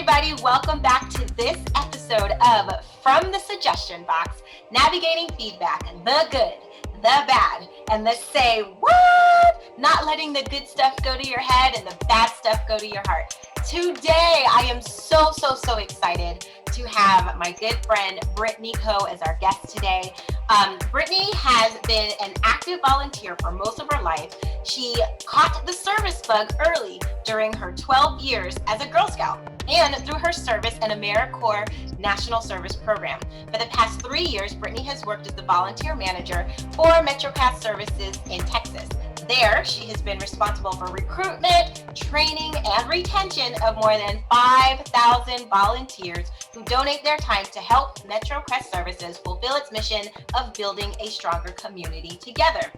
everybody, welcome back to this episode of From the Suggestion Box, navigating feedback, the good, the bad, and the say what, not letting the good stuff go to your head and the bad stuff go to your heart. Today, I am so excited to have my good friend Brittni Coe as our guest today. Brittni has been an active volunteer for most of her life. She caught the service bug early during her 12 years as a Girl Scout and through her service in AmeriCorps National Service Program. For the past 3 years, Brittni has worked as the volunteer manager for Metrocrest Services in Texas. There, she has been responsible for recruitment, training, and retention of more than 5,000 volunteers who donate their time to help Metrocrest Services fulfill its mission of building a stronger community together.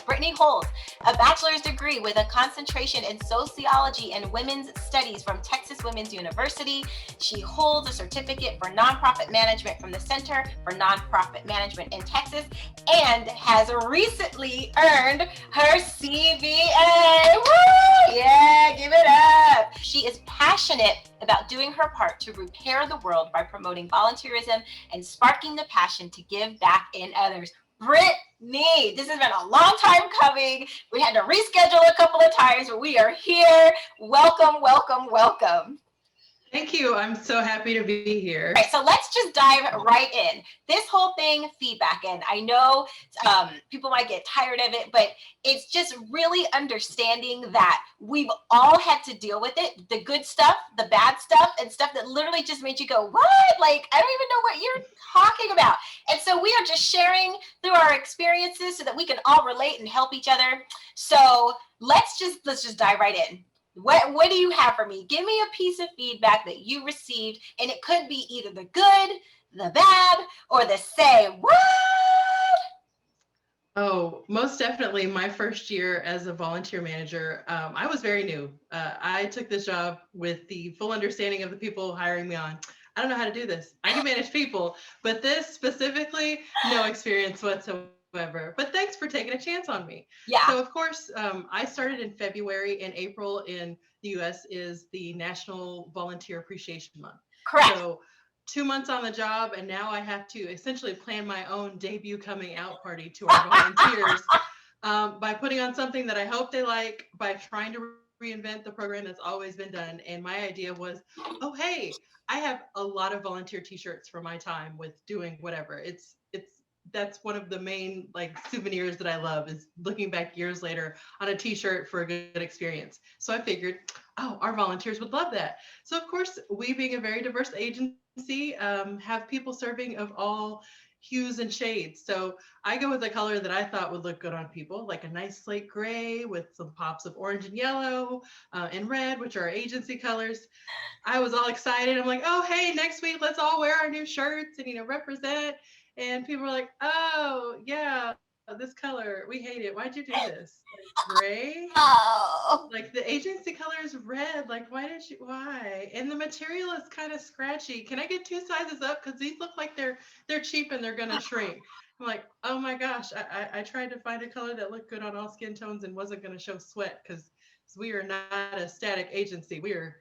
Brittni holds a bachelor's degree with a concentration in sociology and women's studies from Texas Women's University. She holds a certificate for nonprofit management from the Center for Nonprofit Management in Texas and has recently earned her CVA. Woo! Yeah, give it up. She is passionate about doing her part to repair the world by promoting volunteerism and sparking the passion to give back in others. Brittni, this has been a long time coming. We had to reschedule a couple of times, but we are here. Welcome. Thank you. I'm so happy to be here. All right, so let's just dive right in. This whole thing, feedback, and I know people might get tired of it, but it's just really understanding that we've all had to deal with it, the good stuff, the bad stuff, and stuff that literally just made you go, what? Like, I don't even know what you're talking about. And so we are just sharing through our experiences so that we can all relate and help each other. So let's just dive right in. What do you have for me? Give me a piece of feedback that you received, and it could be either the good, the bad, or the say what? Oh, most definitely my first year as a volunteer manager. I was very new. I took this job with the full understanding of the people hiring me on. I don't know how to do this. I can manage people, but this specifically, no experience whatsoever. But thanks for taking a chance on me. Yeah. So of course, I started in February, and April in the US is the National Volunteer Appreciation Month. Correct. So 2 months on the job, and now I have to essentially plan my own debut coming out party to our volunteers by putting on something that I hope they like, by trying to reinvent the program that's always been done. And my idea was, oh, hey, I have a lot of volunteer t-shirts from my time with doing whatever. That's one of the main souvenirs that I love, is looking back years later on a t-shirt for a good experience. So I figured, oh, our volunteers would love that. So of course, we being a very diverse agency, have people serving of all hues and shades. So I go with a color that I thought would look good on people, like a nice slate gray with some pops of orange and yellow and red, which are our agency colors. I was all excited. I'm like, oh, hey, next week, let's all wear our new shirts and, represent. And people were like, oh, yeah, this color, we hate it. Why'd you do this? Gray? Oh. The agency color is red. Why? And the material is kind of scratchy. Can I get 2 sizes up? Because these look like they're cheap and they're going to shrink. I'm like, oh my gosh, I tried to find a color that looked good on all skin tones and wasn't going to show sweat, because we are not a static agency. We're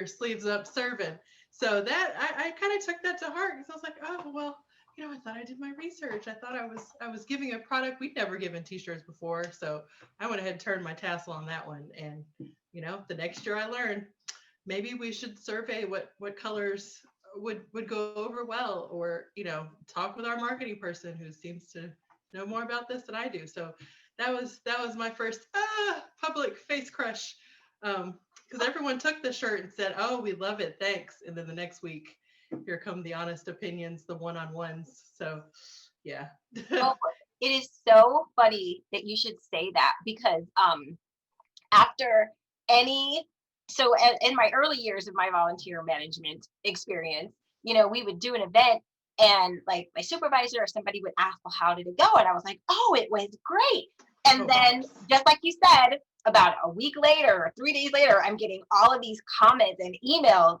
sleeves up serving. So that I kind of took that to heart, because I was like, oh, well, I thought I did my research. I thought I was giving a product. We'd never given t-shirts before. So I went ahead and turned my tassel on that one. And, the next year I learned maybe we should survey what colors would go over well, or, talk with our marketing person who seems to know more about this than I do. So that was my first public face crush, because everyone took the shirt and said, oh, we love it, thanks. And then the next week, here come the honest opinions, the one-on-ones. So, yeah. Oh, it is so funny that you should say that, because in my early years of my volunteer management experience, we would do an event, and my supervisor or somebody would ask, well, how did it go? And I was like, oh, it was great. And then, just like you said, about a week later or 3 days later, I'm getting all of these comments and emails.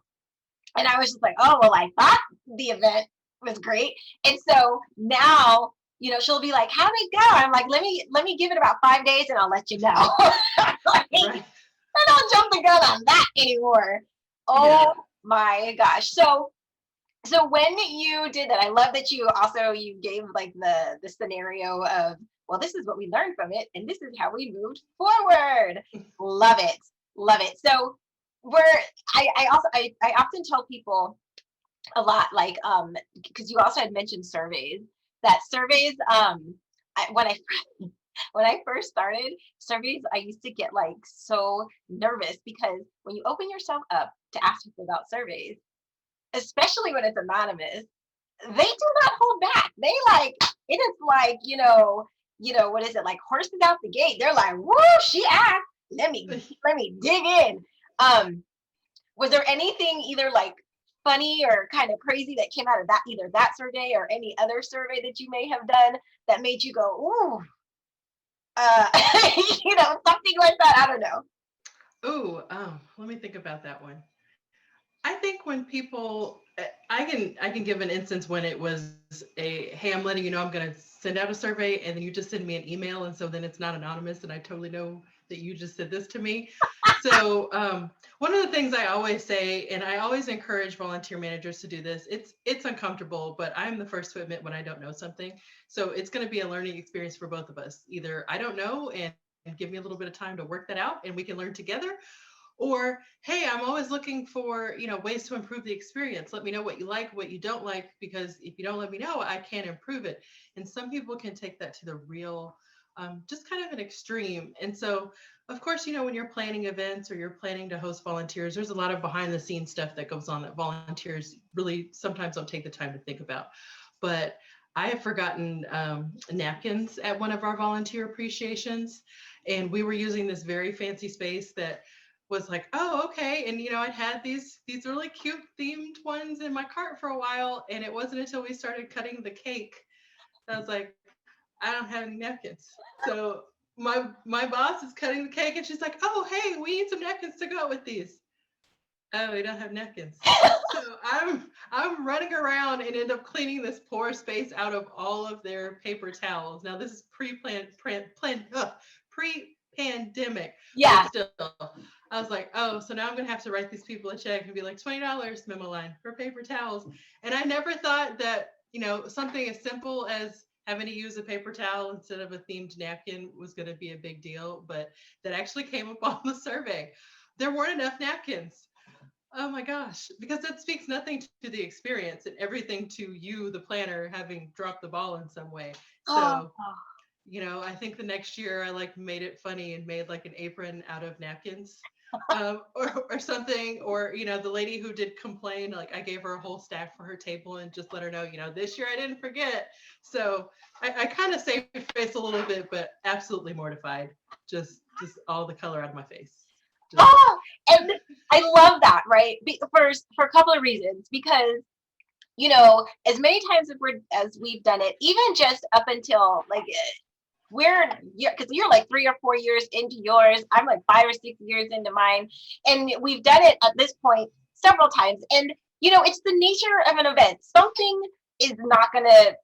And I was just like, oh, well, I thought the event was great. And so now, she'll be like, how'd it go? I'm like, let me give it about 5 days and I'll let you know. Right. I don't jump the gun on that anymore. Oh, My gosh. So when you did that, I love that you gave like the scenario of, well, this is what we learned from it, and this is how we moved forward. Love it. Love it. So we're I often tell people a lot, like, because you also had mentioned surveys, that surveys, when I when I first started surveys, I used to get like so nervous because when you open yourself up to ask people about surveys, especially when it's anonymous, they do not hold back. They like, it is like, what is it, like horses out the gate. They're like, whoo, she asked. Let me dig in. Um, was there anything either like funny or kind of crazy that came out of that, either that survey or any other survey that you may have done that made you go, ooh, uh, something like that? I don't know. Ooh, let me think about that one. I think when people, I can give an instance when it was a, hey, I'm letting you know I'm going to send out a survey, and then you just send me an email, and so then it's not anonymous, and I totally know that you just said this to me. So one of the things I always say, and I always encourage volunteer managers to do this. It's uncomfortable, but I'm the first to admit when I don't know something. So it's going to be a learning experience for both of us. Either I don't know and give me a little bit of time to work that out, and we can learn together, or hey, I'm always looking for ways to improve the experience. Let me know what you like, what you don't like, because if you don't let me know, I can't improve it. And some people can take that to the real, just kind of an extreme. And so of course, when you're planning events or you're planning to host volunteers, there's a lot of behind the scenes stuff that goes on that volunteers really sometimes don't take the time to think about. But I have forgotten napkins at one of our volunteer appreciations, and we were using this very fancy space that was like, oh, okay. And I'd had these really cute themed ones in my cart for a while, and it wasn't until we started cutting the cake that I was like, I don't have any napkins. So my boss is cutting the cake, and she's like, oh, hey, we need some napkins to go with these. Oh, we don't have napkins. So I'm running around and end up cleaning this poor space out of all of their paper towels. Now this is pre-pandemic, but Yeah. still, I was like, oh, so now I'm gonna have to write these people a check and be like $20 memo line for paper towels. And I never thought that something as simple as having to use a paper towel instead of a themed napkin was going to be a big deal, but that actually came up on the survey. There weren't enough napkins. Oh my gosh, because that speaks nothing to the experience and everything to you, the planner, having dropped the ball in some way. Oh, So, I think the next year I like made it funny and made like an apron out of napkins. Or something, or the lady who did complain, like I gave her a whole stack for her table and just let her know, this year I didn't forget. So I kind of saved face a little bit, but absolutely mortified. Just all the color out of my face. Just oh, and I love that, right? First, for a couple of reasons, because as many times as we've done it, even just up until like because you're like 3 or 4 years into yours, I'm like 5 or 6 years into mine, and we've done it at this point several times. And it's the nature of an event. Something is not going to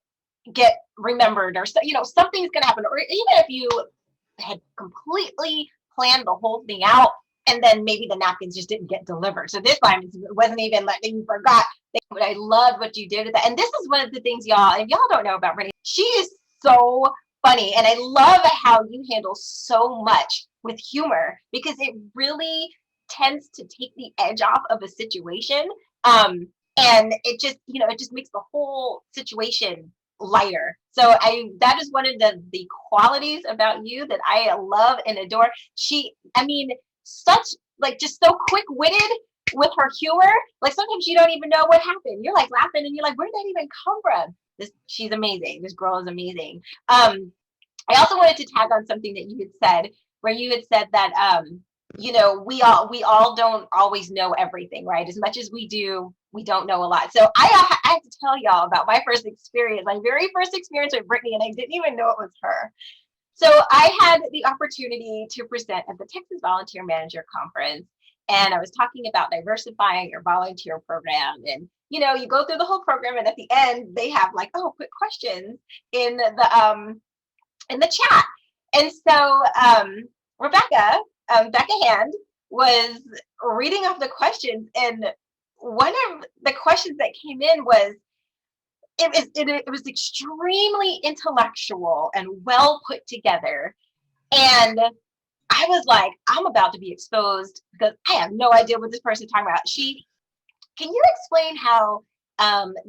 get remembered, or something's going to happen, or even if you had completely planned the whole thing out, and then maybe the napkins just didn't get delivered. So this time it wasn't even like you forgot. But I loved what you did with that. And this is one of the things, y'all, if y'all don't know about Brittni, she is so funny. And I love how you handle so much with humor, because it really tends to take the edge off of a situation. And it just makes the whole situation lighter. So that is one of the qualities about you that I love and adore. I mean, such like just so quick-witted with her humor. Like sometimes you don't even know what happened. You're like laughing and you're like, where did that even come from? She's amazing. This girl is amazing. I also wanted to tag on something that you had said, where you had said that we all don't always know everything, right? As much as we do, we don't know a lot. So I have to tell y'all about my very first experience with Brittni, and I didn't even know it was her. So I had the opportunity to present at the Texas Volunteer Manager Conference, and I was talking about diversifying your volunteer program. And you go through the whole program, and at the end they have like, oh, quick questions in the chat. And so Becca Hand was reading off the questions, and one of the questions that came in was, it was extremely intellectual and well put together. And I was like, I'm about to be exposed because I have no idea what this person's talking about. Can you explain how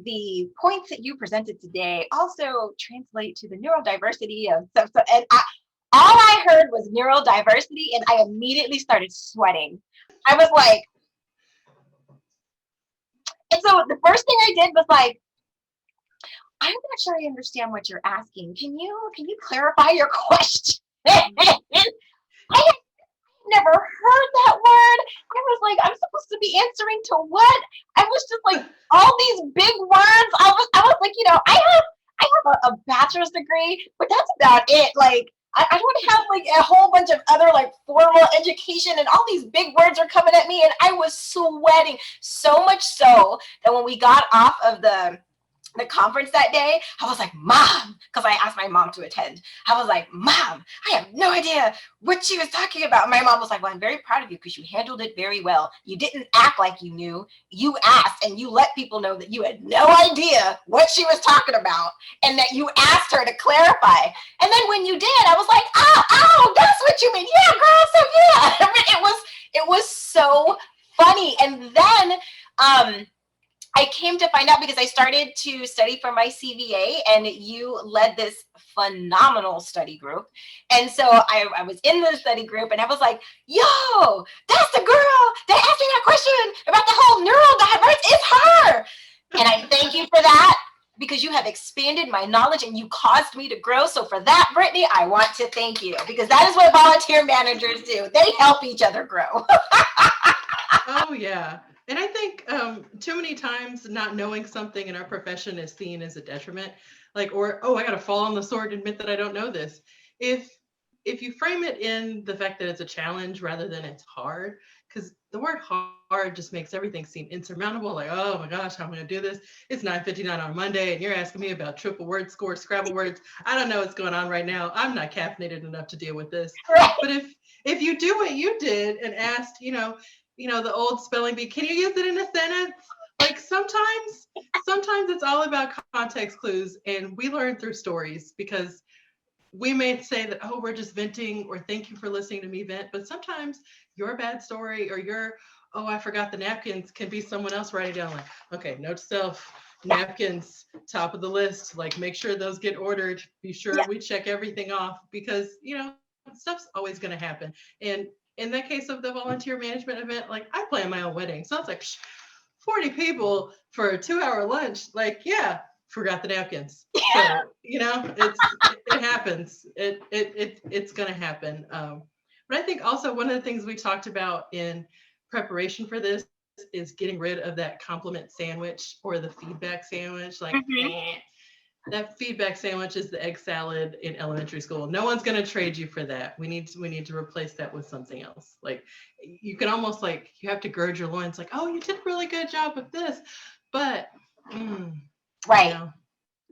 the points that you presented today also translate to the neurodiversity of stuff? And all I heard was neurodiversity, and I immediately started sweating. I was like, and so the first thing I did was like, I'm not sure I understand what you're asking. Can you clarify your question? I had never heard that word. I was like, I'm supposed to be answering to what? I was just like, all these big words. I was like, I have a bachelor's degree, but that's about it. Like, I don't have like a whole bunch of other like formal education, and all these big words are coming at me, and I was sweating so much so that when we got off of the conference that day, I was like, Mom, because I asked my mom to attend. I was like, Mom, I have no idea what she was talking about. My mom was like, well, I'm very proud of you because you handled it very well. You didn't act like you knew. You asked and you let people know that you had no idea what she was talking about and that you asked her to clarify. And then when you did, I was like, oh, that's what you mean. Yeah, girl. So yeah, I mean, it was so funny. And then, I came to find out because I started to study for my CVA, and you led this phenomenal study group. And so I was in the study group, and I was like, yo, that's the girl that asked me that question about the whole neurodiverse. It's her. And I thank you for that because you have expanded my knowledge and you caused me to grow. So for that, Brittni, I want to thank you because that is what volunteer managers do. They help each other grow. Oh yeah. And I think too many times not knowing something in our profession is seen as a detriment. Like, or, oh, I got to fall on the sword and admit that I don't know this. If if you frame it in the fact that it's a challenge rather than it's hard, because the word hard just makes everything seem insurmountable. Like, oh my gosh, how am I going to do this? It's 9:59 on Monday, and you're asking me about triple word score, Scrabble words. I don't know what's going on right now. I'm not caffeinated enough to deal with this. Right. But if you do what you did and asked, the old spelling bee, can you use it in a sentence? Like sometimes it's all about context clues, and we learn through stories because we may say that, oh, we're just venting, or thank you for listening to me vent, but sometimes your bad story or your, oh, I forgot the napkins can be someone else writing down like, okay, note to self, napkins, top of the list, like make sure those get ordered, be sure Yeah. we check everything off because, stuff's always going to happen. And in that case of the volunteer management event, like I plan my own wedding. So it's like 40 people for a 2-hour lunch. Like, yeah, forgot the napkins. So, it happens. It's gonna happen. But I think also one of the things we talked about in preparation for this is getting rid of that compliment sandwich or the feedback sandwich. Like, Mhm. that feedback sandwich is the egg salad in elementary school. No one's going to trade you for that. We need to replace that with something else. Like you can almost like you have to gird your loins. Like, oh, you did a really good job with this, but Right. now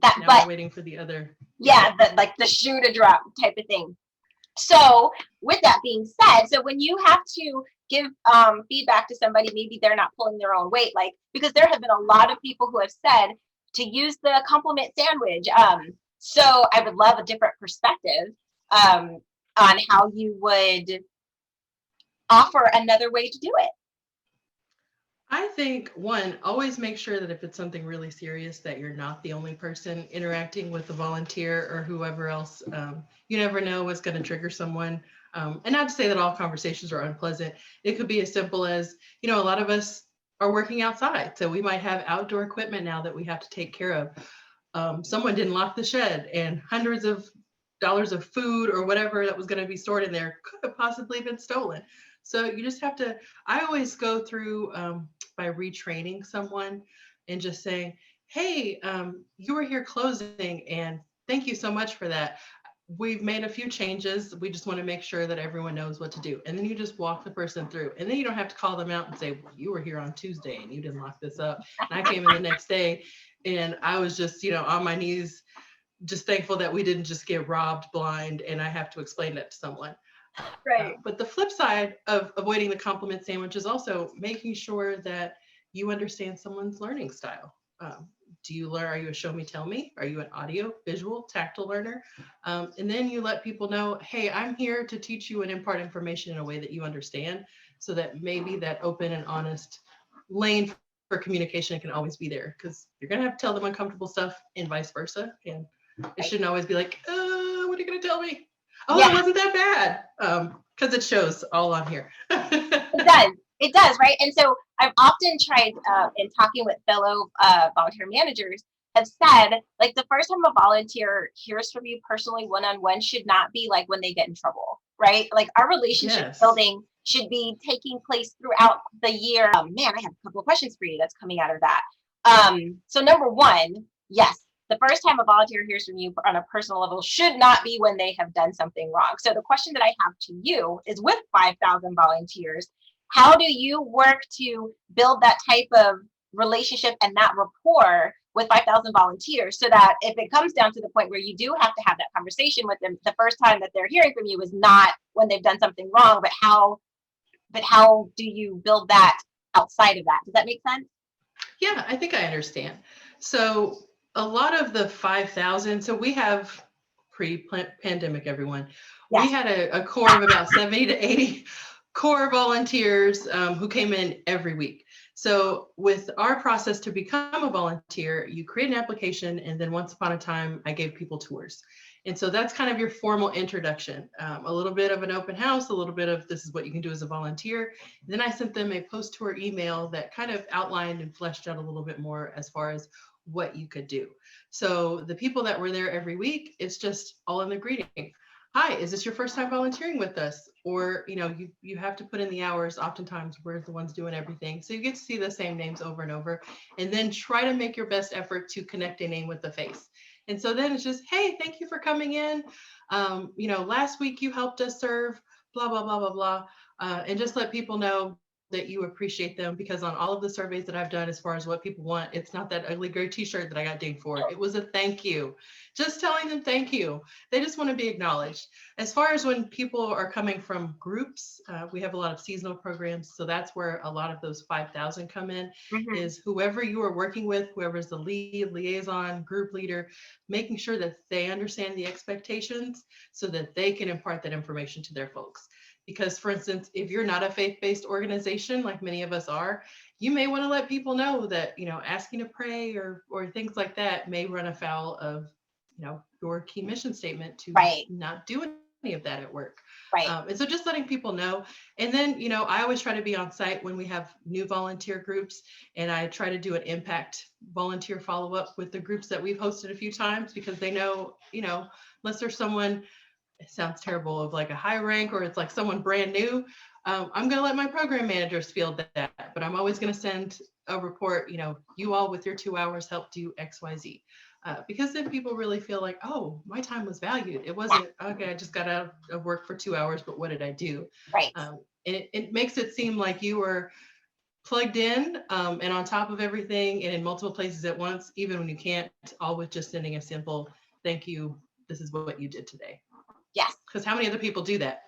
But we're waiting for the other. yeah, like the shoe to drop type of thing. So with that being said, so when you have to give feedback to somebody, maybe they're not pulling their own weight, like because there have been a lot of people who have said to use the compliment sandwich. So I would love a different perspective on how you would offer another way to do it. I think one, always make sure that if it's something really serious, that you're not the only person interacting with the volunteer or whoever else. You never know what's going to trigger someone. And not to say that all conversations are unpleasant. It could be as simple as, a lot of us are working outside. So we might have outdoor equipment now that we have to take care of. Someone didn't lock the shed and hundreds of dollars of food or whatever that was going to be stored in there could have possibly been stolen. So you just have to, I always go through by retraining someone and just saying, hey, you were here closing and thank you so much for that. We've made a few changes. We just want to make sure that everyone knows what to do. And then you just walk the person through. And then you don't have to call them out and say, well, you were here on Tuesday and you didn't lock this up. And I came in the next day and I was just, on my knees, just thankful that we didn't just get robbed blind and I have to explain that to someone. Right. But the flip side of avoiding the compliment sandwich is also making sure that you understand someone's learning style. Do you learn? Are you a show me, tell me? Are you an audio, visual, tactile learner? And then you let people know, hey, I'm here to teach you and impart information in a way that you understand, so that maybe that open and honest lane for communication can always be there, because you're going to have to tell them uncomfortable stuff and vice versa. And it Right. shouldn't always be like, what are you going to tell me? Oh, Yeah, that wasn't that bad. Because it shows all on here. it does. It does, right? And so I've often tried, in talking with fellow volunteer managers, have said, like, the first time a volunteer hears from you personally one-on-one should not be like when they get in trouble, right? Like, our relationship Yes. building should be taking place throughout the year. Man, I have a couple of questions for you that's coming out of that. So number one, yes, the first time a volunteer hears from you on a personal level should not be when they have done something wrong. So the question that I have to you is, with 5,000 volunteers, how do you work to build that type of relationship and that rapport with 5,000 volunteers, so that if it comes down to the point where you do have to have that conversation with them, the first time that they're hearing from you is not when they've done something wrong, but how do you build that outside of that? Does that make sense? Yeah, I think I understand. So a lot of the 5,000, so we have pre-pandemic, everyone, we Yes. had a core of about 70 to 80 core volunteers who came in every week. So with our process to become a volunteer, you create an application, and then once upon a time, I gave people tours. And so that's kind of your formal introduction, a little bit of an open house, a little bit of this is what you can do as a volunteer. And then I sent them a post-tour email that kind of outlined and fleshed out a little bit more as far as what you could do. So the people that were there every week, it's just all in the greeting. Hi, is this your first time volunteering with us? Or, you have to put in the hours. Oftentimes we're the ones doing everything. So you get to see the same names over and over, and then try to make your best effort to connect a name with the face. And so then it's just, hey, thank you for coming in. Last week you helped us serve, blah, blah, blah, blah, blah. And just let people know that you appreciate them, because on all of the surveys that I've done as far as what people want, it's not that ugly gray t-shirt that I got dinged for. It was a thank you. Just telling them thank you. They just want to be acknowledged. As far as when people are coming from groups, we have a lot of seasonal programs. So that's where a lot of those 5,000 come in, Mm-hmm. is whoever you are working with, whoever's the lead, liaison, group leader, making sure that they understand the expectations so that they can impart that information to their folks. Because, for instance, if you're not a faith-based organization like many of us are, you may want to let people know that, asking to pray or things like that may run afoul of, your key mission statement to Right. not do any of that at work. Right. And so just letting people know. And then, I always try to be on site when we have new volunteer groups, and I try to do an impact volunteer follow-up with the groups that we've hosted a few times, because they know, unless there's someone, it sounds terrible, of like a high rank, or it's like someone brand new, I'm going to let my program managers field that, but I'm always going to send a report, you all with your 2 hours helped do XYZ. Because then people really feel like, oh, my time was valued. It wasn't, okay, I just got out of work for 2 hours, but what did I do? Right. And it makes it seem like you were plugged in, and on top of everything and in multiple places at once, even when you can't, all with just sending a simple thank you. This is what you did today. Yes. Because how many other people do that?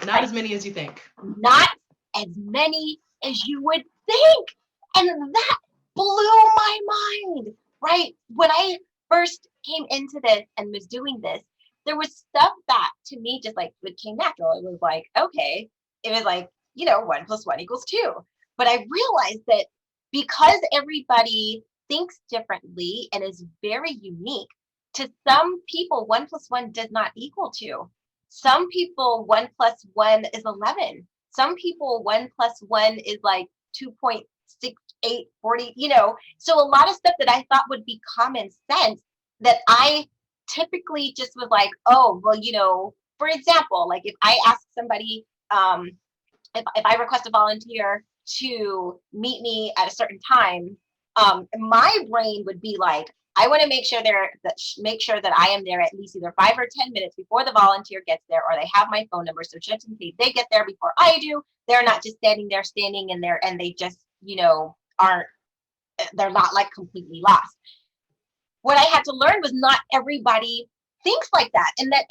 Not Right. as many as you think. Not as many as you would think. And that blew my mind, right? When I first came into this and was doing this, there was stuff that to me just like it came natural. It was like, okay, it was like, 1+1 = 2. But I realized that because everybody thinks differently and is very unique, to some people, 1+1 does not equal 2. Some people, 1+1 is 11. Some people, 1+1 is like 2.6840, So a lot of stuff that I thought would be common sense that I typically just was like, oh, well, for example, like if I ask somebody, if I request a volunteer to meet me at a certain time, my brain would be like, I want to make sure that I am there at least either 5 or 10 minutes before the volunteer gets there, or they have my phone number. So just in case they get there before I do, they're not just standing in there and they just, they're not like completely lost. What I had to learn was not everybody thinks like that, and that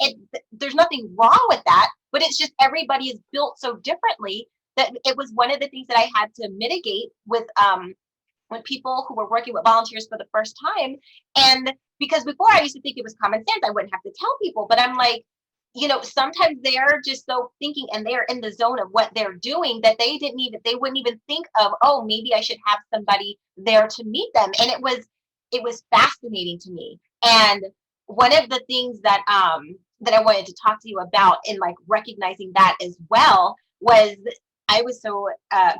there's nothing wrong with that, but it's just everybody is built so differently that it was one of the things that I had to mitigate with with people who were working with volunteers for the first time. And because before I used to think it was common sense, I wouldn't have to tell people, but I'm like, sometimes they're just so thinking and they're in the zone of what they're doing that they wouldn't even think of, oh, maybe I should have somebody there to meet them. And it was fascinating to me. And one of the things that I wanted to talk to you about in like recognizing that as well was I was so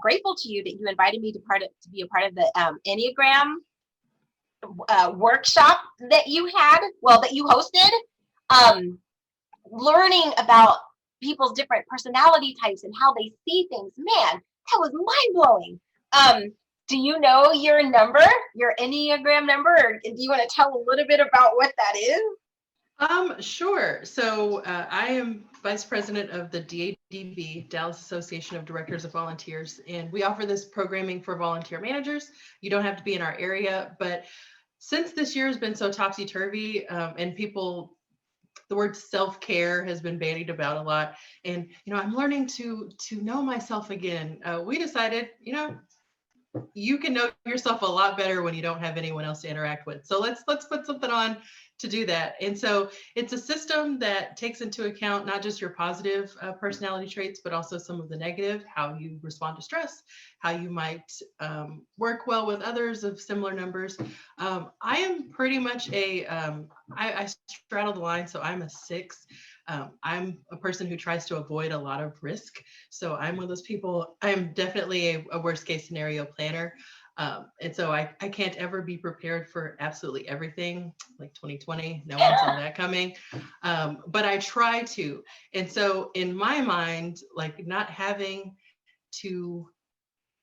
grateful to you that you invited me to be a part of the Enneagram workshop that you hosted. Learning about people's different personality types and how they see things, man, that was mind-blowing. Do you know your number, your Enneagram number, or do you want to tell a little bit about what that is? Sure. So I am vice president of the DADV, Dallas Association of Directors of Volunteers, and we offer this programming for volunteer managers. You don't have to be in our area, but since this year has been so topsy-turvy, and the word self-care has been bandied about a lot. And, I'm learning to know myself again. We decided, you can know yourself a lot better when you don't have anyone else to interact with. So let's put something on to do that. And so it's a system that takes into account not just your positive personality traits, but also some of the negative, how you respond to stress, how you might work well with others of similar numbers. I am pretty much I straddle the line, so I'm a 6. I'm a person who tries to avoid a lot of risk. So I'm one of those people, I'm definitely a worst case scenario planner. And so I can't ever be prepared for absolutely everything, like 2020, no one saw that coming. But I try to. And so in my mind, like not having to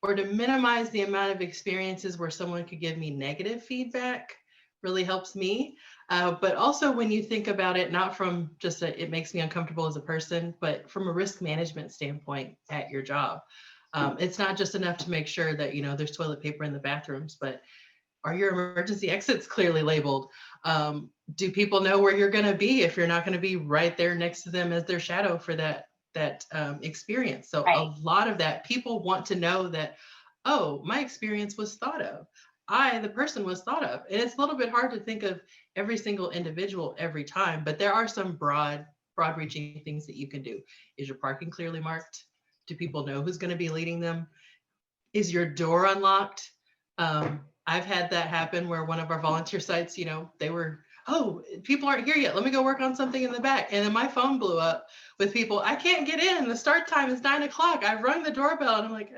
minimize the amount of experiences where someone could give me negative feedback really helps me. But also when you think about it, not from just it makes me uncomfortable as a person, but from a risk management standpoint at your job. It's not just enough to make sure that, there's toilet paper in the bathrooms, but are your emergency exits clearly labeled? Do people know where you're going to be if you're not going to be right there next to them as their shadow for that experience? So right. A lot of that, people want to know that, oh, my experience was thought of. The person was thought of. And it's a little bit hard to think of every single individual every time, but there are some broad reaching things that you can do. Is your parking clearly marked? Do people know who's going to be leading them? Is your door unlocked? I've had that happen where one of our volunteer sites, they were, oh, people aren't here yet. Let me go work on something in the back. And then my phone blew up with people. I can't get in. The start time is 9 o'clock. I've rung the doorbell and I'm like,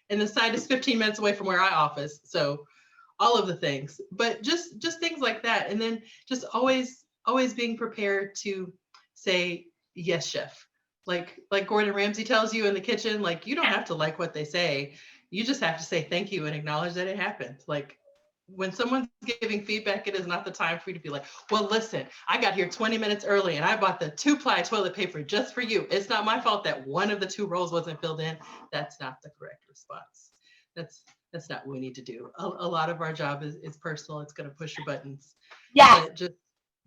and the site is 15 minutes away from where I office. So all of the things, but just things like that. And then just always being prepared to say, yes, chef. Like Gordon Ramsay tells you in the kitchen, like, you don't have to like what they say. You just have to say thank you and acknowledge that it happened. Like when someone's giving feedback, it is not the time for you to be like, well, listen, I got here 20 minutes early and I bought the 2-ply toilet paper just for you. It's not my fault that one of the 2 rolls wasn't filled in. That's not the correct response. That's not what we need to do. A lot of our job is personal. It's going to push your buttons. Yeah.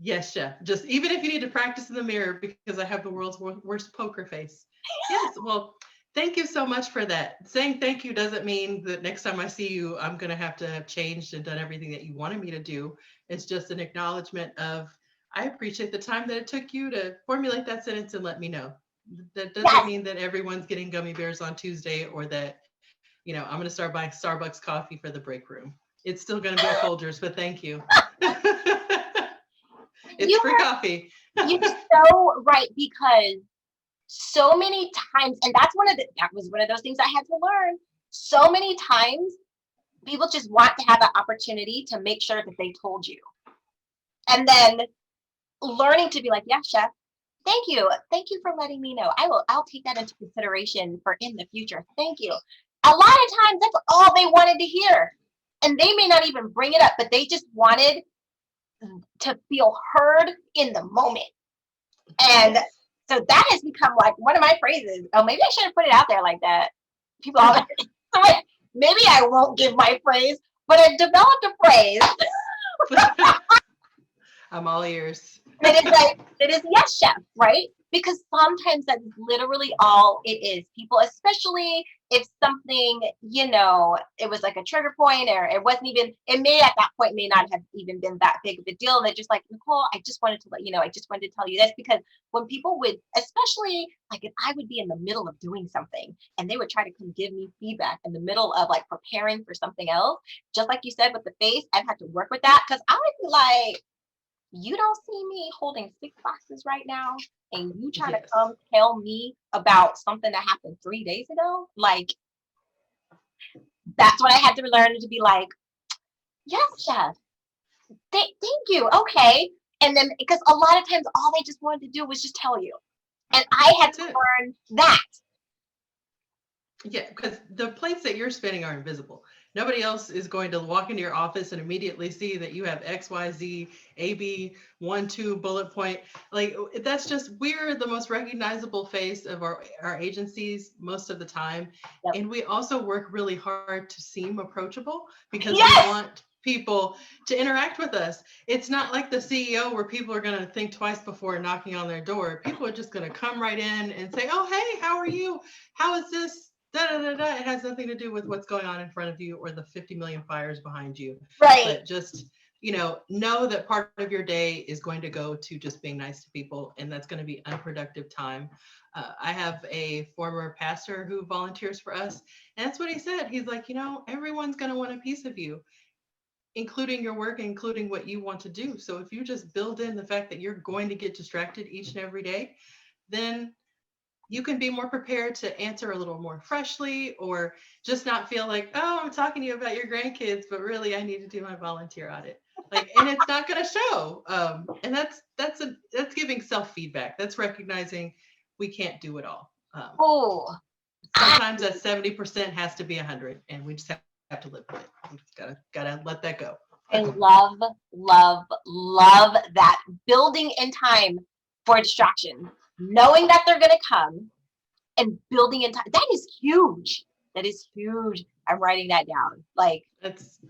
Yes, chef. Just even if you need to practice in the mirror because I have the world's worst poker face. Yes. Well, thank you so much for that. Saying thank you doesn't mean that next time I see you, I'm going to have changed and done everything that you wanted me to do. It's just an acknowledgement of, I appreciate the time that it took you to formulate that sentence and let me know. That doesn't mean that everyone's getting gummy bears on Tuesday or that, I'm going to start buying Starbucks coffee for the break room. It's still going to be a Folgers, but thank you. It's free coffee. You're so right, because so many times, and that was one of those things I had to learn. So many times people just want to have an opportunity to make sure that they told you. And then learning to be like, yeah, chef, thank you for letting me know. I'll take that into consideration for in the future. Thank you. A lot of times that's all they wanted to hear. And they may not even bring it up, but they just wanted to feel heard in the moment. And so that has become like one of my phrases. Oh, maybe I should have put it out there like that. People always, maybe I won't give my phrase, but I developed a phrase. I'm all ears. It is yes, chef, right? because sometimes that's literally all it is. People, especially if something, it was like a trigger point, or it wasn't even, it may at that point may not have even been that big of a deal. They're just like, Nicole, I just wanted to let you know, I just wanted to tell you this, because when people would, especially like if I would be in the middle of doing something and they would try to come give me feedback in the middle of like preparing for something else, just like you said with the face, I've had to work with that, because I would be like, you don't see me holding 6 boxes right now, and you trying to Yes. come tell me about something that happened 3 days ago? Like, that's what I had to learn, to be like, yes, chef. Thank you. Okay. And then, because a lot of times all they just wanted to do was just tell you. And I had That's to it. learn that. Yeah, because the plates that you're spinning are invisible. Nobody else is going to walk into your office and immediately see that you have X, Y, Z, A, B, 1, 2 bullet point. Like, that's just, we're the most recognizable face of our agencies most of the time. Yep. And we also work really hard to seem approachable, because Yes! we want people to interact with us. It's not like the CEO where people are going to think twice before knocking on their door. People are just going to come right in and say, oh, hey, how are you? How is this? Da, da, da, da. It has nothing to do with what's going on in front of you or the 50 million fires behind you. Right. But just, know that part of your day is going to go to just being nice to people, and that's going to be unproductive time. I have a former pastor who volunteers for us, and that's what he said. He's like, everyone's going to want a piece of you, including your work, including what you want to do. So if you just build in the fact that you're going to get distracted each and every day, then you can be more prepared to answer a little more freshly, or just not feel like, oh, I'm talking to you about your grandkids, but really I need to do my volunteer audit. Like, and it's not going to show. And that's giving self-feedback. That's recognizing we can't do it all. Sometimes that 70% has to be 100, and we just have to live with it. We just gotta let that go. I love, love, love that. Building in time for distraction, knowing that they're going to come, and building in time. That is huge. That is huge. I'm writing that down. Like, that's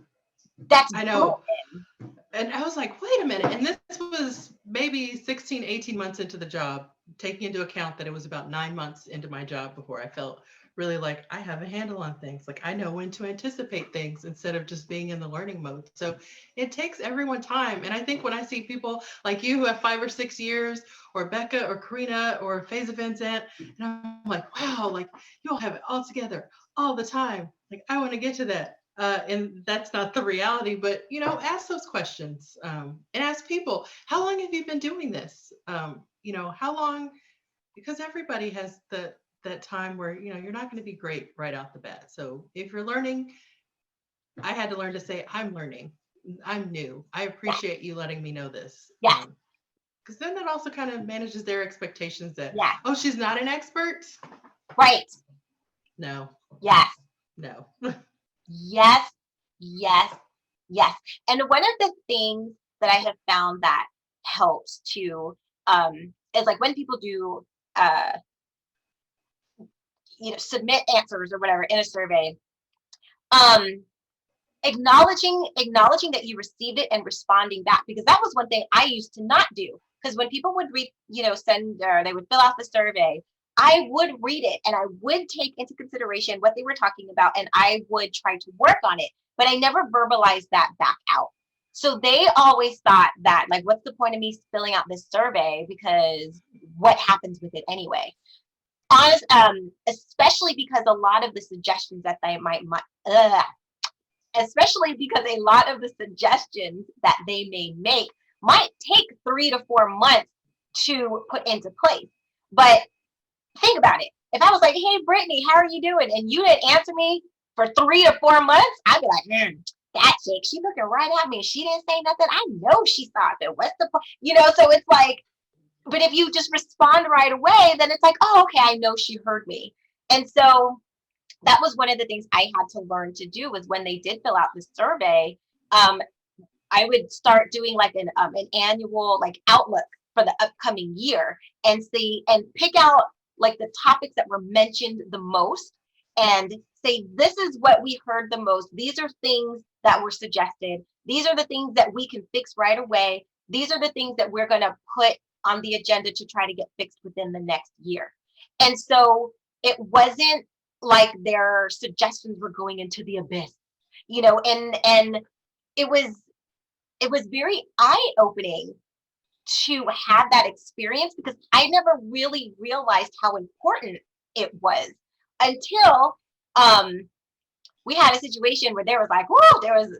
I know. And I was like, wait a minute. And this was maybe 16, 18 months into the job, taking into account that it was about 9 months into my job before I felt really like I have a handle on things. Like, I know when to anticipate things instead of just being in the learning mode. So it takes everyone time. And I think when I see people like you who have 5 or 6 years, or Becca or Karina or Faiza Vincent, and I'm like, wow, like you all have it all together all the time. Like, I want to get to that. And that's not the reality, but ask those questions, and ask people, how long have you been doing this? How long? Because everybody has that time where you're not going to be great right out the bat. So if you're learning, I had to learn to say, I'm learning, I'm new. I appreciate you letting me know this. Yeah. Because then that also kind of manages their expectations that, yeah. Oh, she's not an expert. Right. No. Yes. No. Yes, yes, yes. And one of the things that I have found that helps too, is like when people do, submit answers or whatever in a survey, acknowledging that you received it and responding back, because that was one thing I used to not do. Because when people would send, or they would fill out the survey, I would read it and I would take into consideration what they were talking about, and I would try to work on it, but I never verbalized that back out. So they always thought that, like, what's the point of me filling out this survey, because what happens with it anyway? Especially because a lot of the suggestions that they especially because a lot of the suggestions that they may make might take 3 to 4 months to put into place. But think about it. If I was like, hey, Brittni, how are you doing? And you didn't answer me for 3 to 4 months, I'd be like, that chick, she looking right at me. She didn't say nothing. I know she saw it. What's the point? So it's like, but if you just respond right away, then it's like, oh, okay, I know she heard me. And so that was one of the things I had to learn to do, was when they did fill out the survey, I would start doing like an annual like outlook for the upcoming year, and see and pick out like the topics that were mentioned the most, and say, this is what we heard the most. These are things that were suggested. These are the things that we can fix right away. These are the things that we're going to put on the agenda to try to get fixed within the next year. And so it wasn't like their suggestions were going into the abyss, and it was very eye-opening to have that experience, because I never really realized how important it was until we had a situation where there was like, whoa, there was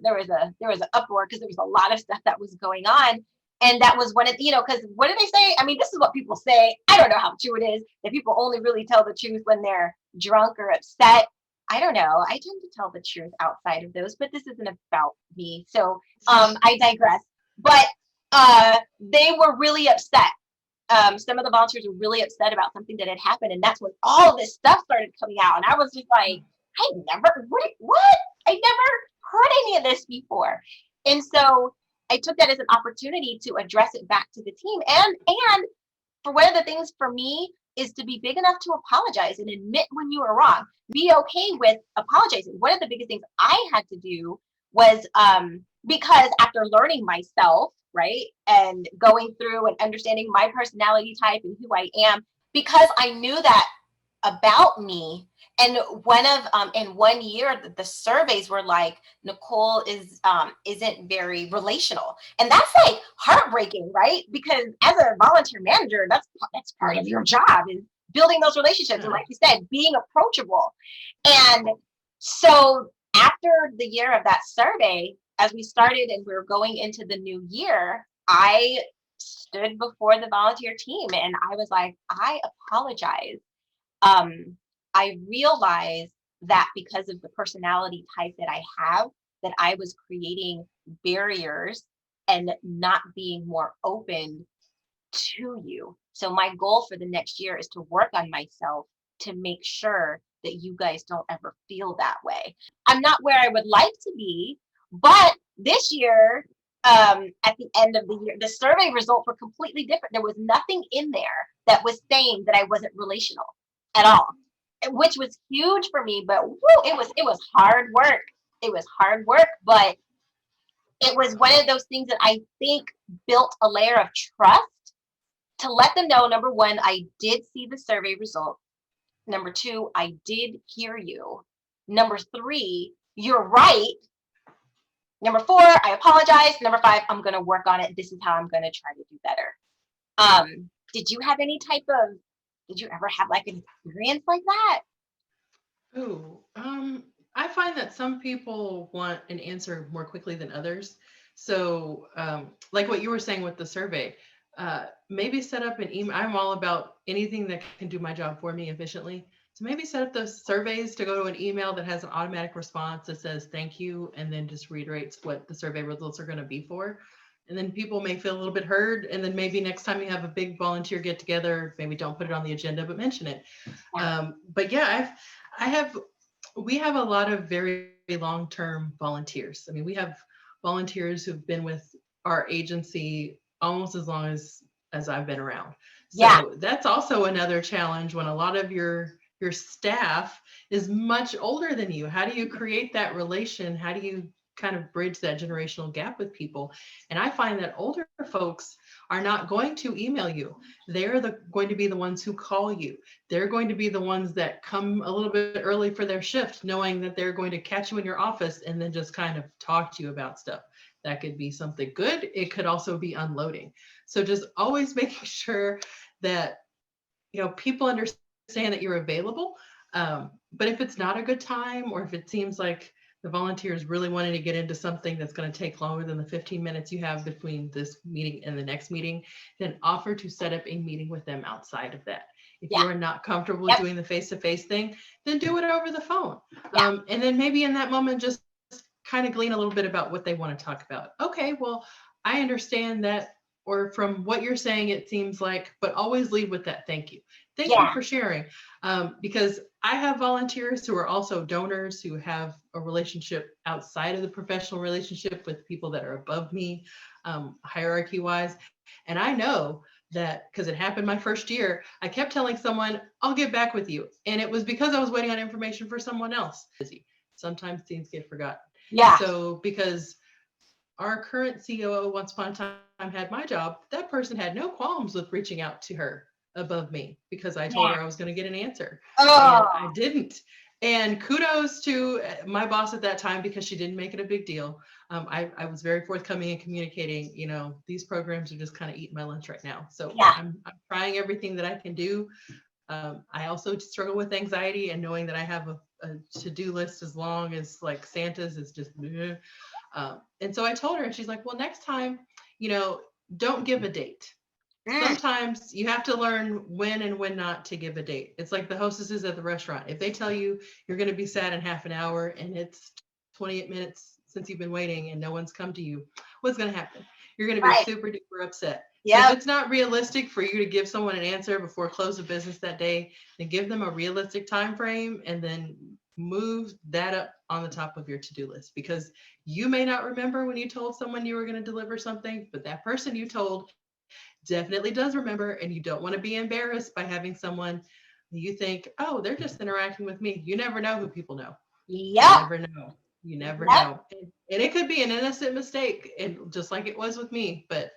an uproar because there was a lot of stuff that was going on. And that was one of, because what do they say? I mean, this is what people say. I don't know how true it is, that people only really tell the truth when they're drunk or upset. I don't know. I tend to tell the truth outside of those, but this isn't about me. So I digress. But they were really upset. Some of the volunteers were really upset about something that had happened. And that's when all this stuff started coming out. And I was just like, what? I never heard any of this before. And so I took that as an opportunity to address it back to the team. And for one of the things for me is to be big enough to apologize and admit when you were wrong. Be okay with apologizing. One of the biggest things I had to do was because after learning myself, right, and going through and understanding my personality type and who I am, because I knew that about me. And in 1 year, the surveys were like, Nicole isn't very relational, and that's like heartbreaking, right? Because as a volunteer manager, that's part of your job, is building those relationships, and like you said, being approachable. And so after the year of that survey, as we started and we were going into the new year, I stood before the volunteer team and I was like, I apologize. I realized that because of the personality type that I have, that I was creating barriers and not being more open to you. So my goal for the next year is to work on myself to make sure that you guys don't ever feel that way. I'm not where I would like to be, but this year, at the end of the year, the survey results were completely different. There was nothing in there that was saying that I wasn't relational at all, which was huge for me. But it was hard work. It was hard work, but it was one of those things that I think built a layer of trust to let them know, number one, I did see the survey results. Number two, I did hear you. Number three, you're right. Number four, I apologize. Number five, I'm going to work on it. This is how I'm going to try to do better. Did you ever have like an experience like that? Oh, I find that some people want an answer more quickly than others. So, like what you were saying with the survey, maybe set up an email. I'm all about anything that can do my job for me efficiently. So maybe set up those surveys to go to an email that has an automatic response that says thank you, and then just reiterates what the survey results are going to be for. And then people may feel a little bit heard. And then maybe next time you have a big volunteer get together, maybe don't put it on the agenda, but mention it. But yeah, we have a lot of very long-term volunteers. I mean, we have volunteers who've been with our agency almost as long as I've been around. So that's also another challenge when a lot of your staff is much older than you. How do you create that relation? How do you kind of bridge that generational gap with people? And I find that older folks are not going to email you. They're going to be the ones who call you. They're going to be the ones that come a little bit early for their shift, knowing that they're going to catch you in your office and then just kind of talk to you about stuff. That could be something good. It could also be unloading. So just always making sure that, people understand that you're available. But if it's not a good time, or if it seems like the volunteers really wanting to get into something that's going to take longer than the 15 minutes you have between this meeting and the next meeting, then offer to set up a meeting with them outside of that. If you are not comfortable doing the face-to-face thing, then do it over the phone. And then maybe in that moment, just kind of glean a little bit about what they want to talk about. Okay, well, I understand that, or from what you're saying, it seems like, but always lead with that thank you. Thank you for sharing. Because I have volunteers who are also donors, who have a relationship outside of the professional relationship with people that are above me, hierarchy wise. And I know that because it happened my first year, I kept telling someone, I'll get back with you. And it was because I was waiting on information for someone else. Sometimes things get forgotten. So because our current COO once upon a time had my job, that person had no qualms with reaching out to her above me because I told Yeah. her I was going to get an answer, Oh, and I didn't. And kudos to my boss at that time because she didn't make it a big deal. I was very forthcoming in communicating, these programs are just kind of eating my lunch right now. So yeah. I'm trying everything that I can do. I also struggle with anxiety and knowing that I have a to-do list as long as like Santa's is just, bleh. And so I told her, and she's like, well, next time, don't give a date. Mm, Sometimes you have to learn when and when not to give a date. It's like the hostesses at the restaurant. If they tell you you're going to be sat in half an hour and it's 28 minutes since you've been waiting and no one's come to you, what's going to happen? You're going to be right. super duper upset. So if Yep. it's not realistic for you to give someone an answer before close of business that day, then give them a realistic time frame and then move that up on the top of your to-do list, because you may not remember when you told someone you were going to deliver something, but that person you told definitely does remember, and you don't want to be embarrassed by having someone you think, oh, they're just interacting with me. You never know who people know. You Yep. never know. You never Yep. know. And it could be an innocent mistake, and just like it was with me, but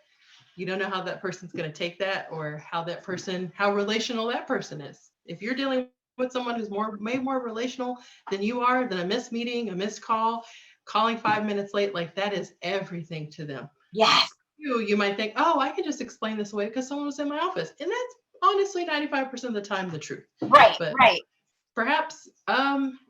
you don't know how that person's going to take that, or how relational that person is. If you're dealing with someone who's way more relational than you are, then a missed meeting, a missed call, calling 5 minutes late, like that is everything to them. Yes. You might think, oh, I can just explain this away because someone was in my office. And that's honestly 95% of the time the truth. Right. But Right. perhaps,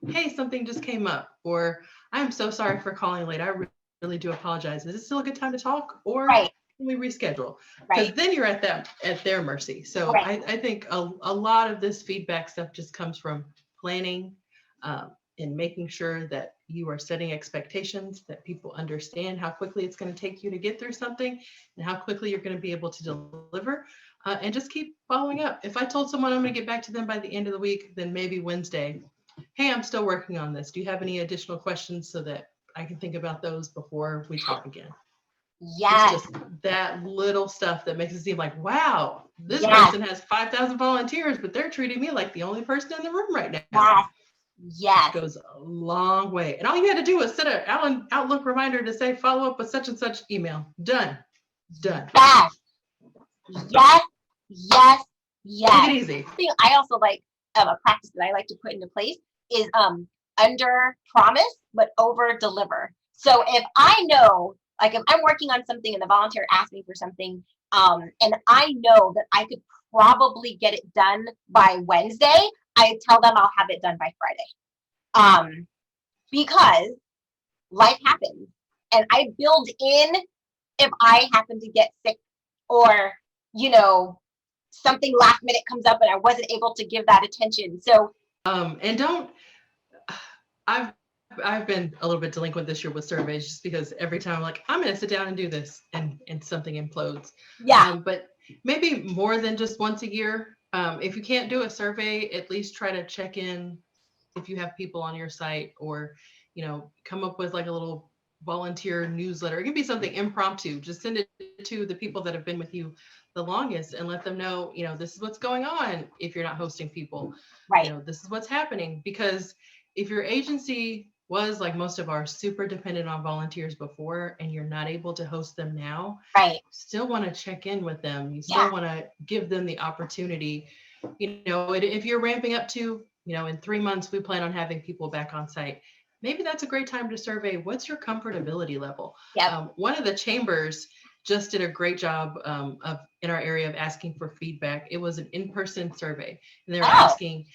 hey, something just came up, or I'm so sorry for calling late. I really do apologize. Is it still a good time to talk, or Right. can we reschedule? Because Right. then you're at their mercy. So Right. I think a lot of this feedback stuff just comes from planning, and making sure that you are setting expectations, that people understand how quickly it's going to take you to get through something and how quickly you're going to be able to deliver, and just keep following up. If I told someone I'm going to get back to them by the end of the week, then maybe Wednesday, hey, I'm still working on this. Do you have any additional questions so that I can think about those before we talk again? Yes. It's just that little stuff that makes it seem like, wow, this Yes. person has 5,000 volunteers, but they're treating me like the only person in the room right now. Yes. Yes. It goes a long way. And all you had to do was set an Outlook reminder to say, follow up with such and such email. Done. Done. Yes. Yes. Yes. Yes. Take it easy. Thing I also like a practice that I like to put into place is under promise but over deliver. So if I know, like if I'm working on something and the volunteer asks me for something, and I know that I could probably get it done by Wednesday, I tell them I'll have it done by Friday. Because life happens, and I build in if I happen to get sick, or something last minute comes up and I wasn't able to give that attention. So and don't, I've been a little bit delinquent this year with surveys, just because every time I'm like, I'm going to sit down and do this, and something implodes. yeah. But maybe more than just once a year. If you can't do a survey, at least try to check in if you have people on your site, or come up with like a little volunteer newsletter. It can be something impromptu. Just send it to the people that have been with you the longest and let them know, this is what's going on. If you're not hosting people, Right. this is what's happening. Because if your agency was, like most of our, super dependent on volunteers before, and you're not able to host them now, Right. still want to check in with them. You Yeah. still want to give them the opportunity. If you're ramping up to, in 3 months, we plan on having people back on site. Maybe that's a great time to survey, what's your comfortability level? Yep. One of the chambers just did a great job in our area of asking for feedback. It was an in-person survey, and they were asking,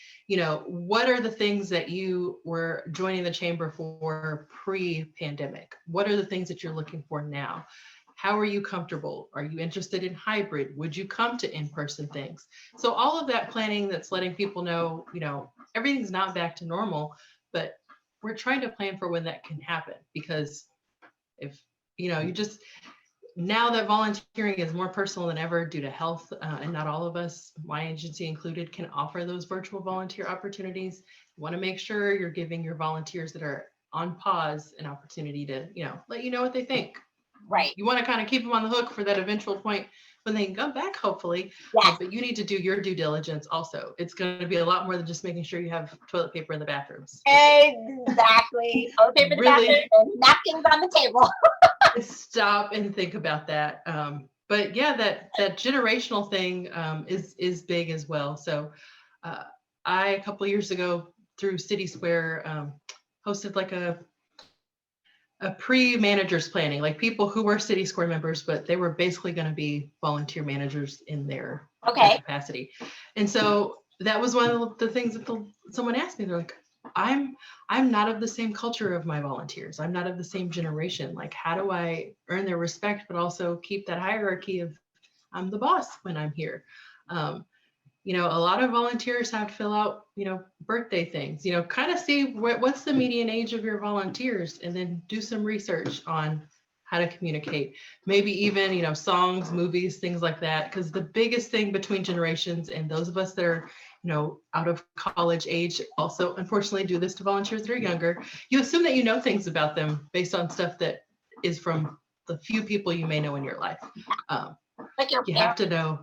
what are the things that you were joining the chamber for pre-pandemic? What are the things that you're looking for now? How are you comfortable? Are you interested in hybrid? Would you come to in-person things? So all of that planning that's letting people know, everything's not back to normal, but we're trying to plan for when that can happen. Because if, now that volunteering is more personal than ever due to health, and not all of us, my agency included, can offer those virtual volunteer opportunities. You want to make sure you're giving your volunteers that are on pause an opportunity to, let you know what they think. Right. You want to kind of keep them on the hook for that eventual point when they can come back, hopefully. Yes. But you need to do your due diligence also. It's going to be a lot more than just making sure you have toilet paper in the bathrooms. Exactly. Toilet paper in the Really? bathroom and napkins on the table. stop and think about that. But yeah, that generational thing is big as well. So I, a couple of years ago through City Square, hosted like a pre-managers planning, like people who were City Square members, but they were basically going to be volunteer managers in their capacity. And so that was one of the things that someone asked me. They're like, I'm not of the same culture of my volunteers. I'm not of the same generation. Like, how do I earn their respect, but also keep that hierarchy of I'm the boss when I'm here? A lot of volunteers have to fill out, birthday things, kind of see what's the median age of your volunteers, and then do some research on how to communicate. Maybe even, songs, movies, things like that. Because the biggest thing between generations, and those of us that are, out of college age also unfortunately do this to volunteers that are younger, you assume that you know things about them based on stuff that is from the few people you may know in your life. Like your you have to know.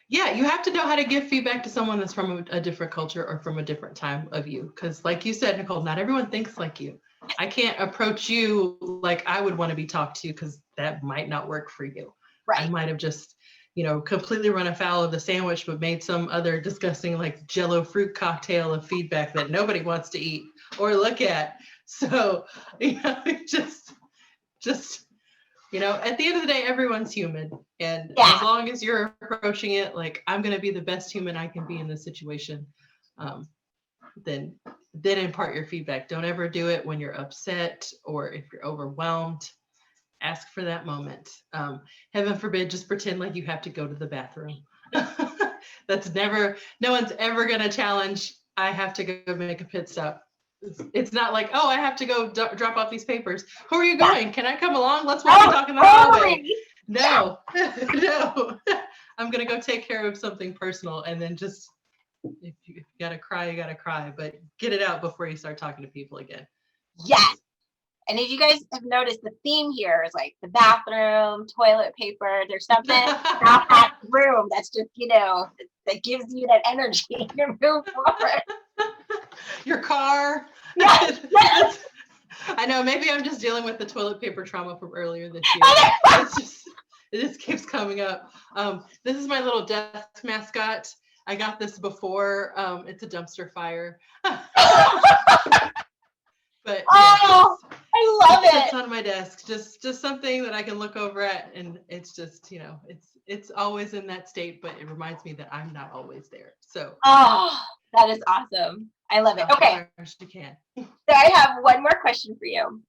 Yeah, you have to know how to give feedback to someone that's from a different culture or from a different time of you. Because like you said, Nicole, not everyone thinks like you. I can't approach you like I would want to be talked to, because that might not work for you. Right. I might have just, completely run afoul of the sandwich, but made some other disgusting like Jello fruit cocktail of feedback that nobody wants to eat or look at. So, just at the end of the day, everyone's human. And as long as you're approaching it like, I'm going to be the best human I can be in this situation, then impart your feedback. Don't ever do it when you're upset or if you're overwhelmed. Ask for that moment. Heaven forbid, just pretend like you have to go to the bathroom. No one's ever going to challenge, I have to go make a pit stop. It's not like, oh, I have to go drop off these papers. Who are you going? Can I come along? Let's walk and talk in the hallway. No, no. I'm going to go take care of something personal, and then just, if you got to cry, you got to cry, but get it out before you start talking to people again. Yes. And if you guys have noticed, the theme here is like the bathroom, toilet paper. There's something about that room that's just, that gives you that energy to move forward. Your car. Yes. I know, maybe I'm just dealing with the toilet paper trauma from earlier this year. It just keeps coming up. This is my little desk mascot. I got this before. It's a dumpster fire. But I love it. It's on my desk, just something that I can look over at, and it's just, it's always in that state, but it reminds me that I'm not always there. So that is awesome. I love it. Okay. You can. So I have one more question for you.